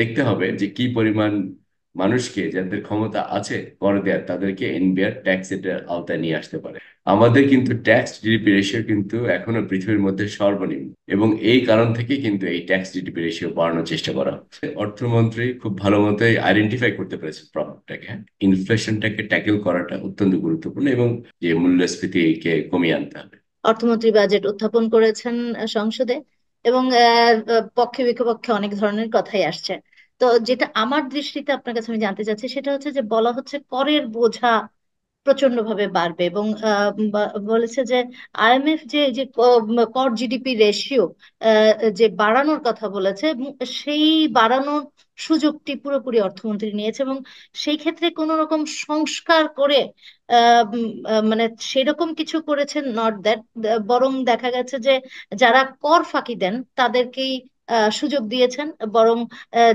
দেখতে হবে যে কি পরিমাণ মানুষকে যাদের ক্ষমতা আছে কর দেওয়ার তাদেরকে এনবিআর ট্যাক্স এর আওতায় নিয়ে আসতে পারে। আমাদের কিন্তু ট্যাক্স জিডিপি রেশিও কিন্তু এখনো পৃথিবীর মধ্যে সর্বনিম্ন, এবং এই কারণ থেকে কিন্তু এই ট্যাক্স জিডিপি রেশিও বাড়ানোর চেষ্টা করা হচ্ছে। অর্থমন্ত্রী খুব ভালো মতোই আইডেন্টিফাই করতে পেরেছে প্রবলেমটাকে। ইনফ্লেশনটাকে ট্যাকেল করাটা অত্যন্ত গুরুত্বপূর্ণ, এবং যে মূল্যস্ফীতিকে কমিয়ে আনতে হবে। অর্থমন্ত্রী বাজেট উত্থাপন করেছেন সংসদে, এবং পক্ষে বিপক্ষে অনেক ধরনের কথাই আসছে। তো যেটা আমার দৃষ্টিতে আপনার কাছে আমি জানতে চাচ্ছি সেটা হচ্ছে যে বলা হচ্ছে করের বোঝা প্রচন্ড ভাবে বাড়বে, এবং বলেছে যে আইএমএফ যে যে কর জিডিপি রেশিও যে বাড়ানোর কথা বলেছে, এবং সেই বাড়ানোর সুযোগটি পুরোপুরি অর্থমন্ত্রী নিয়েছে, এবং সেই ক্ষেত্রে কোনো রকম সংস্কার করে মানে সেরকম কিছু করেছেন নট দ্যাট, বরং দেখা গেছে যে যারা কর ফাঁকি দেন তাদেরকেই সুযোগ দিয়েছেন, বরং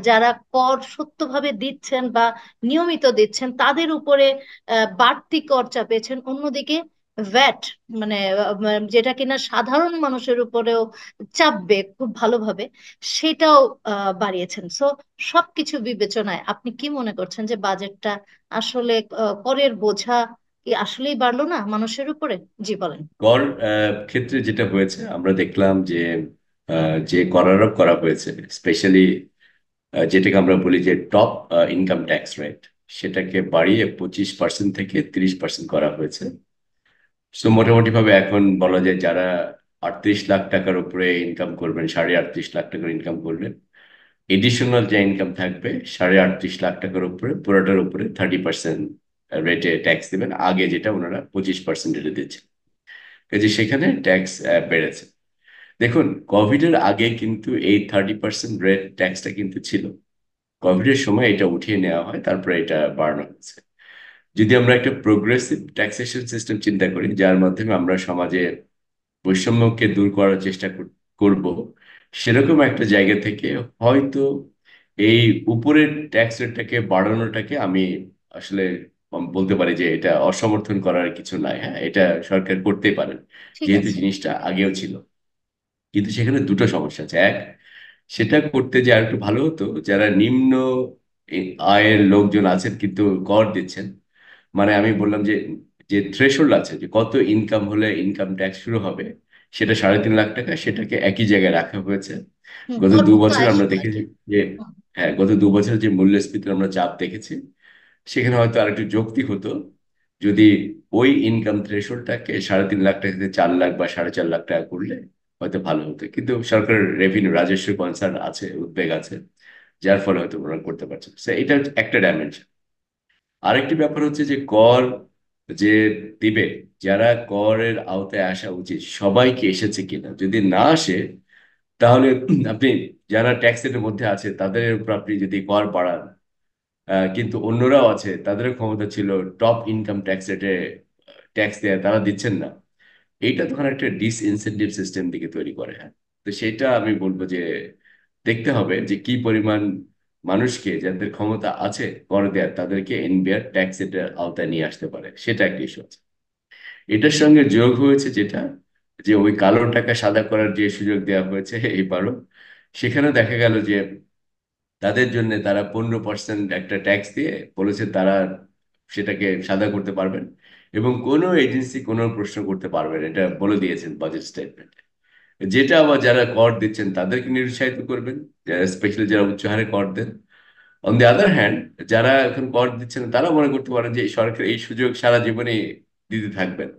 যারা কর সত্যভাবে দিচ্ছেন বা নিয়মিত দিচ্ছেন তাদের উপরে বাড়তি কর চাপিয়েছেন। অন্যদিকে ভ্যাট, মানে যেটা কিনা সাধারণ মানুষের উপরেও চাপবে খুব ভালোভাবে, সেটাও বাড়িয়েছেন। সো সবকিছু বিবেচনায় আপনি কি মনে করছেন যে বাজেটটা আসলে করের বোঝা কি আসলেই বাড়লো না মানুষের উপরে? জি বলেন। কর ক্ষেত্রে যেটা হয়েছে আমরা দেখলাম যে যে কর আরোপ করা হয়েছে, স্পেশালি যেটাকে আমরা বলি যে টপ ইনকাম ট্যাক্স রেট, সেটাকে বাড়িয়ে 25% থেকে 30% করা হয়েছে। সো মোটামুটি ভাবে এখন বলা যায় যারা 38 লাখ টাকার উপরে ইনকাম করবেন, 38.5 লাখ টাকার ইনকাম করবেন, এডিশনাল যে ইনকাম থাকবে 38.5 লাখ টাকার উপরে পুরোটার উপরে 30% রেটে ট্যাক্স দিবেন। আগে যেটা ওনারা 25% রেটে দিচ্ছে, কাজে সেখানে ট্যাক্স বেড়েছে। দেখুন, কোভিডের আগে কিন্তু এই 30% রেট ট্যাক্সটা কিন্তু ছিল। কোভিডের সময় এটা উঠিয়ে নেওয়া হয়, তারপরে এটা বাড়ানো হয়েছে। যদি আমরা একটা প্রোগ্রেসিভ ট্যাক্সেশন সিস্টেম চিন্তা করি, যার মাধ্যমে আমরা সমাজে বৈষম্যকে দূর করার চেষ্টা করব, সেরকম একটা জায়গা থেকে হয়তো এই উপরের ট্যাক্স রেটটাকে বাড়ানোটাকে আমি আসলে বলতে পারি যে এটা অসমর্থন করার কিছু নাই। হ্যাঁ, এটা সরকার করতেই পারেন, ঠিক যেহেতু আছে। জিনিসটা আগেও ছিল। কিন্তু সেখানে দুটো সমস্যা আছে। এক, সেটা করতে যে আর একটু ভালো হতো, যারা নিম্ন আয়ের লোকজন আছেন কিন্তু কর দিচ্ছেন, মানে আমি বললাম যে যে থ্রেশহোল্ড আছে যে কত ইনকাম হলে ইনকাম ট্যাক্স শুরু হবে, সেটা 3.5 লাখ টাকা, সেটাকে একই জায়গায় রাখা হয়েছে। গত দু কর্মরত বছর আয় আমরা সীমা আর দেখেছি কি। যে, হুম, হ্যাঁ, গত 2 বছর যে মূল্যস্ফীতির আমরা চাপ দেখেছি, সেখানে হয়তো আরেকটু যৌক্তিক হতো যদি ওই ইনকাম থ্রেশহোল্ডটাকে 3.5 লাখ টাকা থেকে 4 লাখ বা 4.5 লাখ টাকা করলে হয়তো ভালো হতো। কিন্তু সরকারের রেভিনিউ রাজস্ব কনসার্ন আছে, উদ্বেগ আছে, যার ফলে হয়তো ওরা করতে পারছে না। So, এটা হচ্ছে একটা ডাইমেনশন। আরেকটি ব্যাপার হচ্ছে যে কর যে দিবে, যারা করের আওতায় আসা উচিত সবাইকে এসেছে কিনা, যদি না আসে তাহলে আপনি যারা ট্যাক্সের মধ্যে আছে তাদের উপর আপনি যদি কর বাড়ান, কিন্তু অন্যরাও আছে তাদেরও ক্ষমতা ছিল টপ ইনকাম ট্যাক্স রেটে ট্যাক্স দেয়, তারা দিচ্ছেন না। এইটা তখন একটা ডিসইনসেন্টিভ সিস্টেম দিকে তৈরি করে। হ্যাঁ, তো সেটা আমি বলবো যে দেখতে হবে যে কি পরিমাণ মানুষকে যাদের ক্ষমতা আছে কর দেওয়ার তাদেরকে এনবিআর ট্যাক্স এর আওতায় নিয়ে আসতে পারে, সেটা একটা ইস্যু আছে। এটার সঙ্গে যোগ হয়েছে যেটা, যে ওই কালো টাকা সাদা করার যে সুযোগ দেওয়া হয়েছে এইবারও, সেখানে দেখা গেল যে তাদের জন্য তারা 15% একটা ট্যাক্স দিয়ে বলেছে তারা সেটাকে সাদা করতে পারবেন, এবং কোনো এজেন্সি কোনো প্রশ্ন করতে পারবেন, এটা বলে দিয়েছেন বাজেট স্টেটমেন্টে। যেটা আবার যারা কর দিচ্ছেন তাদেরকে নিরুৎসাহিত করবেন, যারা স্পেশালি যারা উচ্চ হারে কর দেন। অন দি আদার হ্যান্ড, যারা এখন কর দিচ্ছেন তারা মনে করতে পারেন যে এই সরকার এই সুযোগ সারা জীবনে দিতে থাকবেন,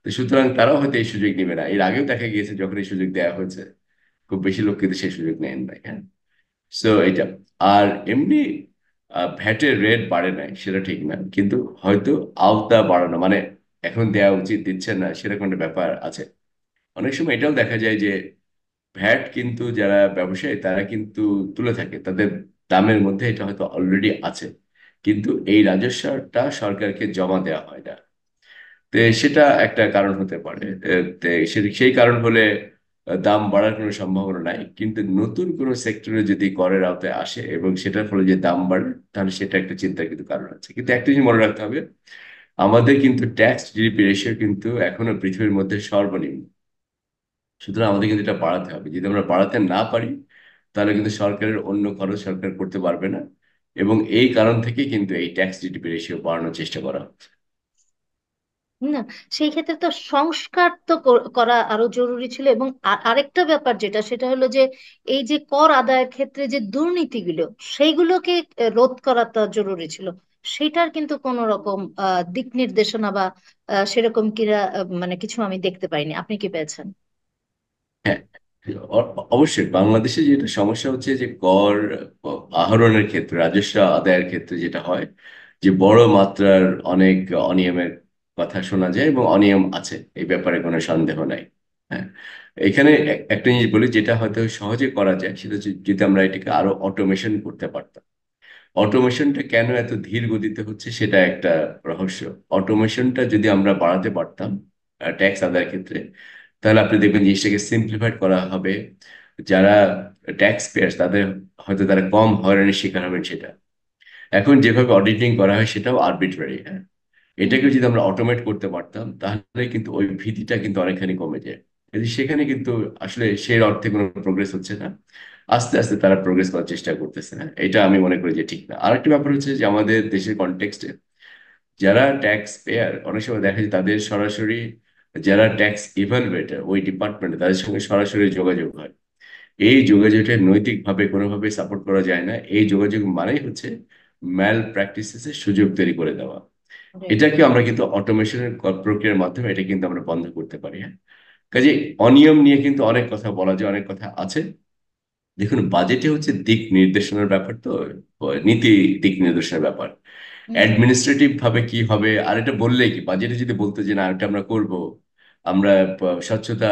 তো সুতরাং তারাও হয়তো এই সুযোগ নেবে না। এর আগেও দেখা গিয়েছে যখন এই সুযোগ দেওয়া হয়েছে, খুব বেশি লোক কিন্তু সেই সুযোগ নেন নাই। হ্যাঁ, সো এটা। আর এমনি ভ্যাটের রেট বাড়ে নাই সেটা ঠিক না, কিন্তু হয়তো আওতা বাড়ানো মানে এখন দেওয়া উচিত দিচ্ছে না, সেরকম একটা ব্যাপার আছে। অনেক সময় এটাও দেখা যায় যে ভ্যাট কিন্তু যারা ব্যবসায়ী তারা কিন্তু তুলে থাকে, তাদের দামের মধ্যে এটা হয়তো অলরেডি আছে, কিন্তু এই রাজস্বটা সরকারকে জমা দেওয়া হয় না। তো সেটা একটা কারণ হতে পারে। তো সেই কারণ হলে দাম বাড়ার কোনো সম্ভাবনা নাই, কিন্তু নতুন কোনো সেক্টরে যদি করের আওতায় আসে এবং সেটার ফলে যে দাম বাড়ে, তাহলে সেটা একটা চিন্তার কিন্তু কারণ আছে। কিন্তু একটা জিনিস মনে রাখতে হবে, আমাদের কিন্তু ট্যাক্স জিডিপি রেশিও কিন্তু এখনো পৃথিবীর মধ্যে সর্বনিম্ন। সুতরাং আমাদের কিন্তু এটা বাড়াতে হবে। যদি আমরা বাড়াতে না পারি, তাহলে কিন্তু সরকারের অন্য খরচ সরকার করতে পারবে না। এবং এই কারণ থেকে কিন্তু এই ট্যাক্স জিডিপি রেশিও বাড়ানোর চেষ্টা করা হচ্ছে। না, সেই ক্ষেত্রে তো সংস্কার তো করা আরো জরুরি ছিল। এবং আরেকটা ব্যাপার যেটা, সেটা হলো যে এই যে কর আদায়ের ক্ষেত্রে যে দুর্নীতিগুলো, সেইগুলোকে রোধ করাটা জরুরি ছিল। সেটার কিন্তু কোনো রকম দিক নির্দেশনা বা সেরকম কিরা মানে কিছু আমি দেখতে পাইনি। আপনি কি পেয়েছেন? হ্যাঁ, অবশ্যই বাংলাদেশে যেটা সমস্যা হচ্ছে যে কর আহরণের ক্ষেত্রে, রাজস্ব আদায়ের ক্ষেত্রে যেটা হয় যে বড় মাত্রার অনেক অনিয়মের কথা শোনা যায়, এবং অনিয়ম আছে, এই ব্যাপারে কোনো সন্দেহ নাই। হ্যাঁ, এখানে একটা জিনিস বলি যেটা হয়তো সহজে করা যায়, সেটা হচ্ছে যদি আমরা এটাকে আরো অটোমেশন করতে পারতাম। অটোমেশনটা কেন এত ধীর গতিতে হচ্ছে সেটা একটা রহস্য। অটোমেশনটা যদি আমরা বাড়াতে পারতাম ট্যাক্স আদায়ের ক্ষেত্রে, তাহলে আপনি দেখবেন জিনিসটাকে সিম্পলিফাইড করা হবে। যারা ট্যাক্স পেয়ার্স তাদের হয়তো তারা কম হয়রানির শিকার হবেন সেটা। এখন যেভাবে অডিটিং করা হয় সেটাও আরবিট্রারি। হ্যাঁ, হুম এটাকে যদি আমরা অটোমেট করতে পারতাম তাহলে কিন্তু ওই ভীতিটা কিন্তু অনেকখানি কমে যায়। কিন্তু সেখানে কিন্তু আসলে সেই অর্থে কোনো প্রোগ্রেস হচ্ছে না। আস্তে আস্তে তারা প্রোগ্রেস করার চেষ্টা করতেছে না, এটা আমি মনে করি যে ঠিক না। আরেকটা ব্যাপার হচ্ছে যে আমাদের দেশের কনটেক্সটে যারা ট্যাক্স পেয়ার অনেক সময় দেখা যায় তাদের সরাসরি, যারা ট্যাক্স ইভালুয়েটর ওই ডিপার্টমেন্টে, তাদের সঙ্গে সরাসরি যোগাযোগ হয়। এই যোগাযোগটা নৈতিকভাবে কোনোভাবে সাপোর্ট করা যায় না। এই যোগাযোগ মানেই হচ্ছে ম্যাল প্র্যাকটিসেসের সুযোগ তৈরি করে দেওয়া। right. এটাকে আমরা কিন্তু অটোমেশনের প্রক্রিয়ার মাধ্যমে এটা কিন্তু আমরা বন্ধ করতে পারি। হ্যাঁ, কাজে অনিয়ম নিয়ে কিন্তু অনেক কথা বলা যায়, অনেক কথা আছে। দেখুন, বাজেটে হচ্ছে দিক নির্দেশনার ব্যাপার, তো নীতি দিক নির্দেশনার ব্যাপার। হুম অ্যাডমিনিস্ট্রেটিভ ভাবে কি হবে আর এটা বললেই কি, বাজেটে যদি বলতো যে না এটা আমরা করব, আমরা স্বচ্ছতা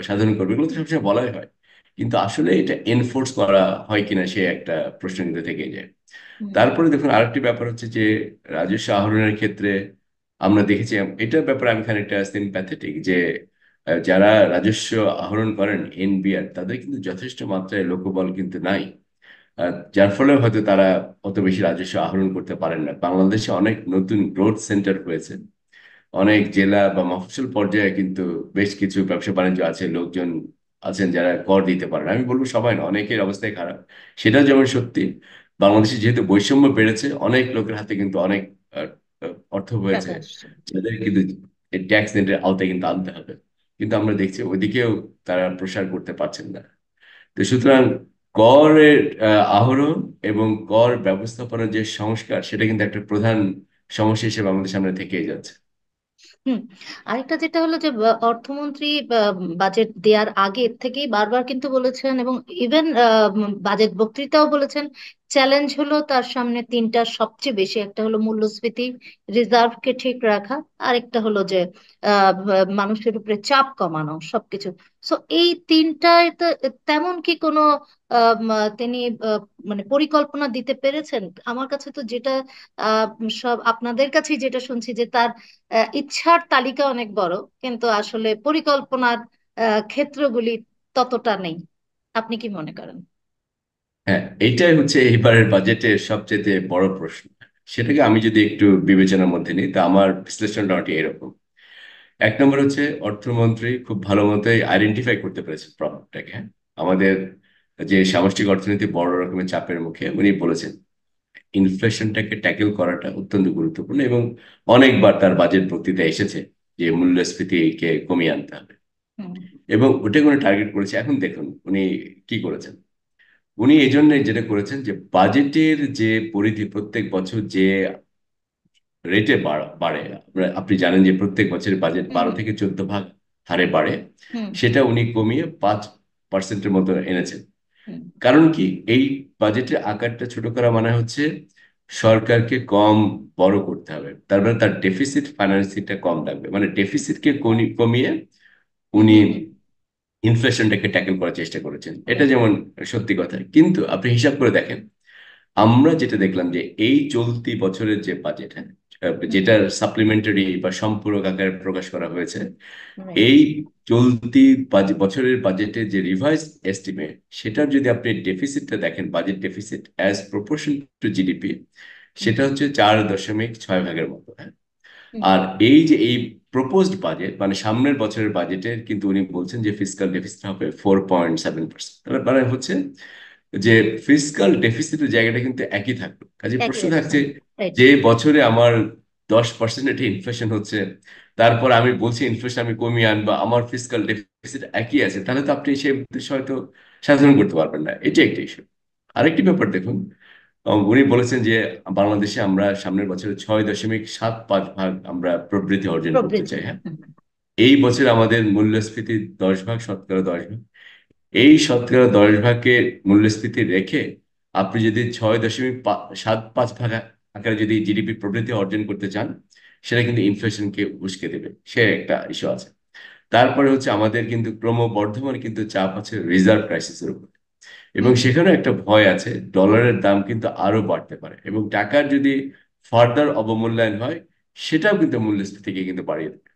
সাধন করবো, এগুলো তো সবসময় বলাই হয়। কিন্তু আসলে এটা এনফোর্স করা হয় কিনা সে একটা প্রশ্ন কিন্তু থেকে যায়। হুম তারপরে দেখুন আরেকটি ব্যাপার হচ্ছে যে রাজস্ব আহরণের ক্ষেত্রে আমরা দেখেছি, এটার ব্যাপারে আমি খানিকটা সিম্প্যাথেটিক যে যারা রাজস্ব আহরণ করেন এনবিআর, তাদের কিন্তু যথেষ্ট মাত্রায় লোকবল কিন্তু নাই। যার ফলে হয়তো তারা অত বেশি রাজস্ব আহরণ করতে পারেন না। বাংলাদেশে অনেক নতুন গ্রোথ সেন্টার হয়েছে, অনেক জেলা বা মফস্বল পর্যায়ে কিন্তু বেশ কিছু ব্যবসা বাণিজ্য আছে, লোকজন আছেন যারা কর দিতে পারেন। আমি বলবো সবাই না, অনেকের অবস্থায় খারাপ, সেটা যেমন সত্যি। বাংলাদেশে যেহেতু বৈষম্য বেড়েছে, অনেক লোকের হাতে কিন্তু অনেক আহ, অর্থ হয়েছে, টাকা আসছে। যাদের কিন্তু ট্যাক্স নেটের আওতায় কিন্তু আনতে হবে। কিন্তু আমরা দেখছি ওইদিকেও তারা প্রসার করতে পারছেন না। তো সুতরাং করের আহরণ এবং কর ব্যবস্থাপনার যে সংস্কার, সেটা কিন্তু একটা প্রধান সমস্যা হিসেবে আমাদের সামনে থেকেই যাচ্ছে। হুম আরেকটা যেটা হলো যে অর্থমন্ত্রী বাজেট দেওয়ার আগে থেকেই বারবার কিন্তু বলেছেন, এবং ইভেন বাজেট বক্তৃতাও বলেছেন, চ্যালেঞ্জ হলো তার সামনে তিনটা সবচেয়ে বেশি। একটা হলো মূল্যস্ফীতি, রিজার্ভকে ঠিক রাখা, আরেকটা হলো যে মানুষের উপরে চাপ কমানো, সবকিছু। সো এই তিনটায় তো তেমন কি কোনো তিনি মানে পরিকল্পনা দিতে পেরেছেন? আমার কাছে তো যেটা আহ, সব আপনাদের কাছেই যেটা শুনছি যে তার ইচ্ছার তালিকা অনেক বড়, কিন্তু আসলে পরিকল্পনার ক্ষেত্রগুলি ততটা নেই। আপনি কি মনে করেন? হ্যাঁ, এইটাই হচ্ছে এইবারের বাজেটের সবচেয়ে বড় প্রশ্ন। সেটাকে আমি যদি একটু বিবেচনার মধ্যে নিই, তা আমার বিশ্লেষণটা ওটি এরকম। এক নম্বর হচ্ছে অর্থমন্ত্রী খুব ভালো মতোই আইডেন্টিফাই করতে পেরেছেন প্রবলেমটাকে। হ্যাঁ, আমাদের যে সামষ্টিক অর্থনীতি বড় রকমের চাপের মুখে, উনি বলেছেন ইনফ্লেশনটাকে ট্যাকেল করাটা অত্যন্ত গুরুত্বপূর্ণ, এবং অনেকবার তার বাজেট বক্তৃতায় এসেছে যে মূল্যস্ফীতিকে কমিয়ে আনতে হবে, হুম এবং ওটা কোনো টার্গেট করেছে। এখন দেখুন উনি কি করেছেন। উনি এই জন্য যেটা করেছেন যে বাজেটের যে পরিধি প্রত্যেক বছর যে রেটে বাড়ে, আপনি জানেন যে প্রত্যেক বছরের বাজেট হুম 12 থেকে 14 ভাগ হারে বাড়ে, হুম সেটা উনি কমিয়ে 5% মতো এনেছেন। হুম কারণ কি, এই বাজেটের আকারটা ছোট করা মানে হচ্ছে সরকারকে কম বড় করতে হবে, তার মানে তার ডেফিসিট ফাইন্যান্সিংটা কম লাগবে, মানে ডেফিসিটকে কমিয়ে হুম উনি হুম হুম ইনফ্লেশনটাকে ট্যাকেল করার চেষ্টা করেছেন। এটা right. যেমন সত্যি কথা, কিন্তু আপনি হিসাব করে দেখেন, আমরা যেটা দেখলাম যে এই চলতি বছরের যে বাজেট, হ্যাঁ, হুম যেটার সাপ্লিমেন্টারি বা সম্পূরক আকারে প্রকাশ করা হয়েছে, right. এই চলতি বছরের বাজেটে যে রিভাইজ এস্টিমেট, সেটার যদি আপনি ডেফিসিটটা দেখেন, budget deficit as proportion to GDP, হুম সেটা হচ্ছে 4.6 ভাগের মতো। হ্যাঁ, হুম আর এই যে এই প্রপোজড বাজেট মানে সামনের বছরের বাজেটের কিন্তু উনি বলছেন যে ফিসকাল ডেফিসিট হবে 4.7%। তাহলে মানে হচ্ছে যে ফিসকাল ডেফিসিটের জায়গাটা কিন্তু একই থাকলো। কাজে একই প্রশ্ন আছে। থাকছে রাইট। যে বছরে আমার 10% একটা ইনফ্লেশন হচ্ছে, তারপর আমি বলছি ইনফ্লেশন আমি কমিয়ে আনবো, আমার ফিসকাল ডেফিসিট একই আছে, তাহলে তো আপনি সেই উদ্দেশ্য হয়তো সাধন করতে পারবেন না। এটা একটা ইস্যু। আরেকটি ব্যাপার দেখুন, উনি বলেছেন যে বাংলাদেশে আমরা সামনের বছরে 6.75 ভাগ আমরা প্রবৃদ্ধি অর্জন করতে প্রবৃদ্ধি। চাই। হ্যাঁ, হুম। এই বছর আমাদের মূল্যস্ফীতি 10 ভাগ, শতকরা 10 ভাগ। এই শতকরা 10 ভাগকে মূল্যস্ফীতি রেখে আপনি যদি 6.75 ভাগ আকারে যদি জিডিপি প্রবৃদ্ধি অর্জন করতে চান, সেটা কিন্তু ইনফ্লেশনকে উস্কে দেবে, সে একটা ইস্যু আছে। তারপরে হচ্ছে আমাদের কিন্তু ক্রমবর্ধমান কিন্তু চাপ আছে রিজার্ভ ক্রাইসিসের উপর, এবং হুম। সেখানে একটা ভয় আছে ডলারের দাম কিন্তু আরো বাড়তে পারে, এবং টাকার যদি ফার্দার অবমূল্যায়ন হয়, সেটাও কিন্তু মূল্যস্ফীতিকে কিন্তু বাড়িয়ে দেবে।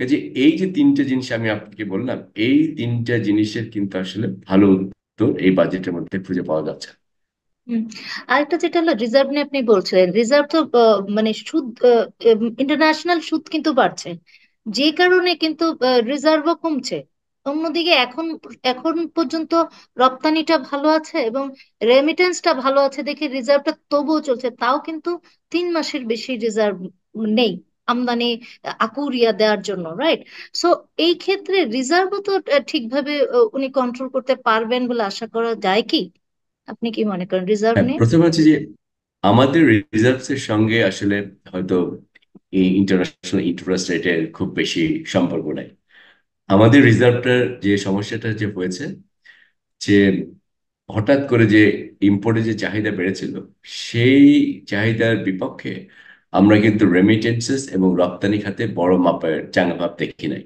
কাজে এই যে তিনটে জিনিস আমি আপনাকে বললাম, এই তিনটা জিনিসের কিন্তু আসলে ভালো উত্তর এই বাজেটের মধ্যে খুঁজে পাওয়া যাচ্ছে না। হুম। আরেকটা যেটা হলো রিজার্ভ নিয়ে আপনি বলছিলেন, রিজার্ভ তো মানে সুদ, ইন্টারন্যাশনাল সুদ কিন্তু বাড়ছে, যে কারণে কিন্তু রিজার্ভও কমছে। অন্যদিকে এখন এখন পর্যন্ত রপ্তানিটা ভালো আছে এবং রেমিটেন্সটা ভালো আছে দেখে রিজার্ভটা তবুও চলছে, তাও কিন্তু 3 মাসের বেশি রিজার্ভ নেই আমদানি আকুরিয়া দেওয়ার জন্য, রাইট? সো এই ক্ষেত্রে রিজার্ভও তো ঠিকভাবে উনি কন্ট্রোল করতে পারবেন বলে আশা করা যায় কি? আপনি কি মনে করেন রিজার্ভ হ্যাঁ, নিয়ে? প্রথমে হচ্ছে যে আমাদের রিজার্ভস এর সঙ্গে আসলে হয়তো এই ইন্টারন্যাশনাল ইন্টারেস্ট রেটের খুব বেশি সম্পর্ক নাই। আমাদের রিজার্ভটার যে সমস্যাটা যে হয়েছে, যে হঠাৎ করে যে ইম্পোর্টের যে চাহিদা বেড়েছিল, সেই চাহিদার বিপক্ষে আমরা কিন্তু রেমিটেন্সেস এবং রপ্তানি খাতে বড় মাপের চাঙ্গা ভাব দেখি নাই।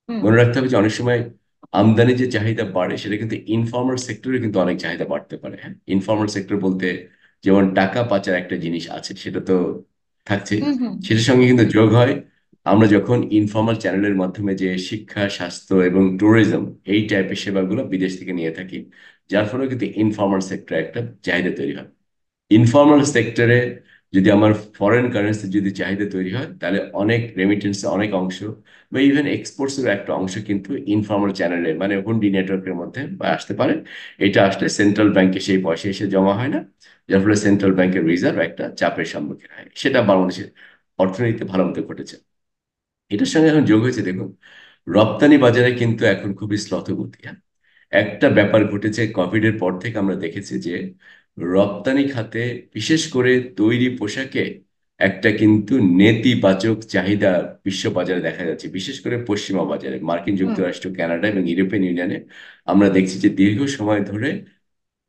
হুম। মনে রাখতে হবে যে অনেক সময় আমদানি যে চাহিদা বাড়ে, সেটা কিন্তু ইনফর্মাল সেক্টরে কিন্তু অনেক চাহিদা বাড়তে পারে। হ্যাঁ, ইনফর্মাল সেক্টর বলতে যেমন টাকা পাচার একটা জিনিস আছে, সেটা তো থাকছে। হুম। হুম। সেটার সঙ্গে কিন্তু যোগ হয় আমরা যখন ইনফর্মাল চ্যানেলের মাধ্যমে যে শিক্ষা, স্বাস্থ্য এবং ট্যুরিজম এই টাইপের সেবাগুলো বিদেশ থেকে নিয়ে থাকি, যার ফলে কিন্তু ইনফর্মাল সেক্টরে একটা চাহিদা তৈরি হয়। ইনফর্মাল সেক্টরে যদি আমার ফরেন কারেন্সি যদি চাহিদা তৈরি হয়, তাহলে অনেক রেমিটেন্স অনেক অংশ বা ইভেন এক্সপোর্টসের একটা অংশ কিন্তু ইনফর্মাল চ্যানেলে মানে হুন্ডি নেটওয়ার্কের মধ্যে বা আসতে পারে। এটা আসলে সেন্ট্রাল ব্যাংকে সেই পয়সা এসে জমা হয় না, যার ফলে সেন্ট্রাল ব্যাংকের রিজার্ভ একটা চাপের সম্মুখীন হয়। সেটা বাংলাদেশের অর্থনীতিতে ভালো মতো ঘটেছে। এটার সঙ্গে এখন যোগ হয়েছে দেখুন, রপ্তানি বাজারে কিন্তু এখন খুবই শ্লথগতি। হ্যাঁ, একটা ব্যাপার ঘটেছে কোভিড এর পর থেকে আমরা দেখেছি যে রপ্তানি খাতে, বিশেষ করে তৈরি পোশাকে একটা কিন্তু নেতিবাচক চাহিদা বিশ্ব বাজারে দেখা যাচ্ছে, বিশেষ করে পশ্চিমা বাজারে মার্কিন হুম। যুক্তরাষ্ট্র, কানাডা এবং ইউরোপিয়ান ইউনিয়নে। আমরা দেখছি যে দীর্ঘ সময় ধরে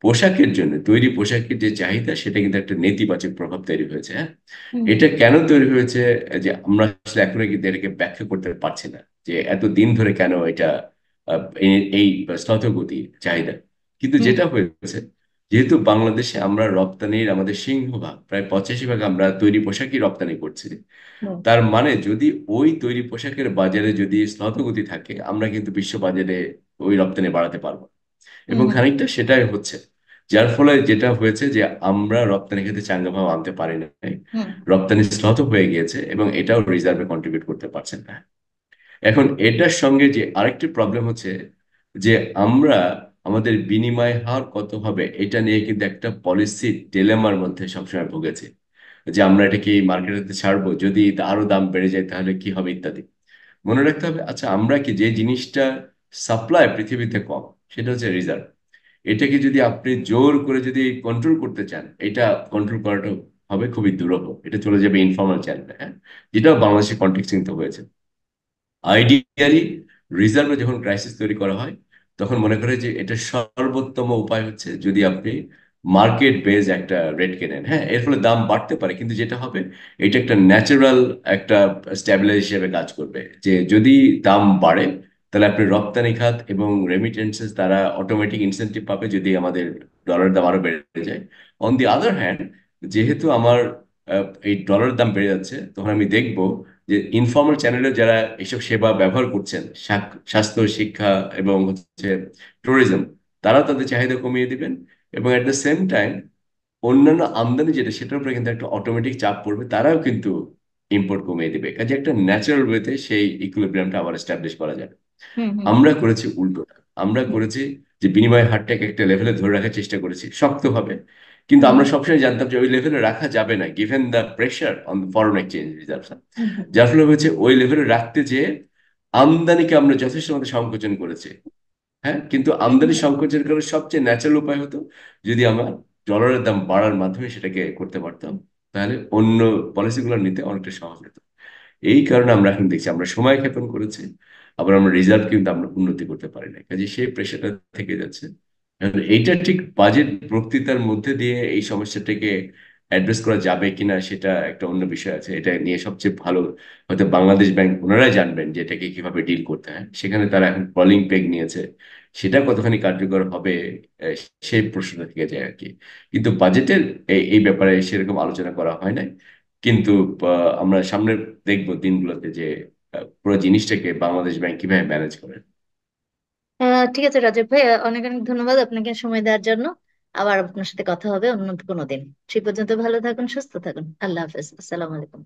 পোশাকের জন্য, তৈরি পোশাকের যে চাহিদা, সেটা কিন্তু একটা নেতিবাচক প্রভাব তৈরি হয়েছে। হ্যাঁ, হুম। এটা কেন তৈরি হয়েছে, যে আমরা আসলে এখনো কিন্তু এটাকে ব্যাখ্যা করতে পারছি না যে এত দিন ধরে কেন এটা এই স্থতগতি চাহিদা। কিন্তু হুম। যেটা হয়েছে, যেহেতু বাংলাদেশে আমরা রপ্তানির আমাদের সিংহভাগ প্রায় 85 ভাগ আমরা তৈরি পোশাকই রপ্তানি করছি, হুম। তার মানে যদি ওই তৈরি পোশাকের বাজারে যদি স্থতগতি থাকে, আমরা কিন্তু বিশ্ব বাজারে ওই রপ্তানি বাড়াতে পারবো না। এবং হুম। খানিকটা সেটাই হচ্ছে, যার ফলে যেটা হয়েছে যে আমরা রপ্তানি ক্ষেত্রে চাঙ্গা ভাব আনতে পারি নাই, হুম। রপ্তানি শ্লথ হয়ে গিয়েছে এবং এটাও রিজার্ভে কন্ট্রিবিউট করতে পারছেন না। এখন এটার সঙ্গে যে আরেকটি প্রবলেম হচ্ছে যে আমরা আমাদের বিনিময় হার কত হবে এটা নিয়ে কিন্তু একটা পলিসি ডিলেমার মধ্যে সবসময় ভুগেছি, যে আমরা এটা কি মার্কেটে ছাড়বো, যদি আরো দাম বেড়ে যায় তাহলে কি হবে ইত্যাদি। মনে রাখতে হবে, আচ্ছা আমরা কি যে জিনিসটা সাপ্লাই পৃথিবীতে কম, সেটা হচ্ছে রিজার্ভ। এটাকে যদি আপনি জোর করে যদি কন্ট্রোল করতে চান, এটা কন্ট্রোল করাটা হবে খুবই দুরূহ। এটা চলে যাবে ইনফর্মাল চ্যানেলে। হ্যাঁ, যেটাও বাংলাদেশের কন্টেক্সট কিন্তু হয়েছে। আইডিয়ালি রিজার্ভে যখন ক্রাইসিস তৈরি করা হয়, তখন মনে করে যে এটা সর্বোত্তম উপায় হচ্ছে যদি আপনি মার্কেট বেজ একটা রেট কেনেন। হ্যাঁ, এর ফলে দাম বাড়তে পারে, কিন্তু যেটা হবে, এটা একটা ন্যাচারাল একটা স্ট্যাবিলাইজ হিসেবে কাজ করবে। যে যদি দাম বাড়ে, তাহলে আপনি রপ্তানি খাত এবং রেমিটেন্সেস তারা অটোমেটিক ইনসেন্টিভ পাবে যদি আমাদের ডলার দাম আরো বেড়ে যায়। অন দি আদার হ্যান্ড, যেহেতু আমার এই ডলার দাম বেড়ে যাচ্ছে, তখন আমি দেখব যে ইনফর্মাল চ্যানেলে যারা এসব সেবা ব্যবহার করছেন, স্বাস্থ্য, শিক্ষা এবং হচ্ছে ট্যুরিজম, তারা তাদের চাহিদা কমিয়ে দিবেন। এবং অ্যাট দ্য সেম টাইম অন্যান্য আমদানি যেটা, সেটার উপরে কিন্তু একটা অটোমেটিক চাপ পড়বে, তারাও কিন্তু ইম্পোর্ট কমিয়ে দিবে। কাজে একটা ন্যাচারাল ওয়েতে সেই ইকুইলিব্রিয়ামটা আবার এস্টাবলিশ করা যাবে। হুম। হুম। আমরা করেছি উল্টোটা। আমরা হুম। করেছি যে বিনিময় হারটাকে একটা লেভেলে ধরে রাখার চেষ্টা করেছি শক্তভাবে। কিন্তু হুম আমরা সবসময় জানতাম যে ওই লেভেলে রাখা যাবে না, given the pressure on the foreign exchange reserves. হুম হুম যার ফলে হয়েছে ওই লেভেলে রাখতে যে আমদানিকে আমরা যথেষ্ট মতো সংকোচন করেছি। হ্যাঁ, কিন্তু আমদানি হুম। সংকোচন করার সবচেয়ে ন্যাচারাল উপায় হতো যদি আমরা ডলারের দাম বাড়ার মাধ্যমে সেটাকে করতে পারতাম, তাহলে অন্য পলিসিগুলো নিতে অনেকটা সহজ হতো। এই কারণে আমরা এখন দেখছি আমরা সময় ক্ষেপণ করেছি, আবার আমরা রিজাল্ট কিন্তু আমরা উন্নতি করতে পারি না, কাজে সেই প্রেশারটা থেকে যাচ্ছে। এখন এইটা ঠিক বাজেট বক্তৃতার মধ্যে দিয়ে এই সমস্যাটাকে অ্যাড্রেস করা যাবে কিনা সেটা একটা অন্য বিষয় আছে। এটা নিয়ে সবচেয়ে ভালো হয়তো বাংলাদেশ ব্যাংক ওনারাই জানবেন যে এটাকে কিভাবে ডিল করতে হয়, সেখানে তারা এখন কলিং পেগ নিয়েছে। সেটা কতখানি কার্যকর হবে আহ, সেই প্রশ্নটা থেকে যায় আর কি। কিন্তু বাজেটের এই ব্যাপারে সেরকম আলোচনা করা হয় নাই। কিন্তু আমরা সামনে দেখবো দিনগুলোতে যে পুরো জিনিসটাকে বাংলাদেশ ব্যাংক কিভাবে ম্যানেজ করে। ঠিক আছে রাজীব ভাই, অনেক অনেক ধন্যবাদ আপনাকে সময় দেওয়ার জন্য। আবার আপনার সাথে কথা হবে অন্য কোনো দিন। সে পর্যন্ত ভালো থাকুন, সুস্থ থাকুন। আল্লাহ হাফেজ, আসসালামু আলাইকুম।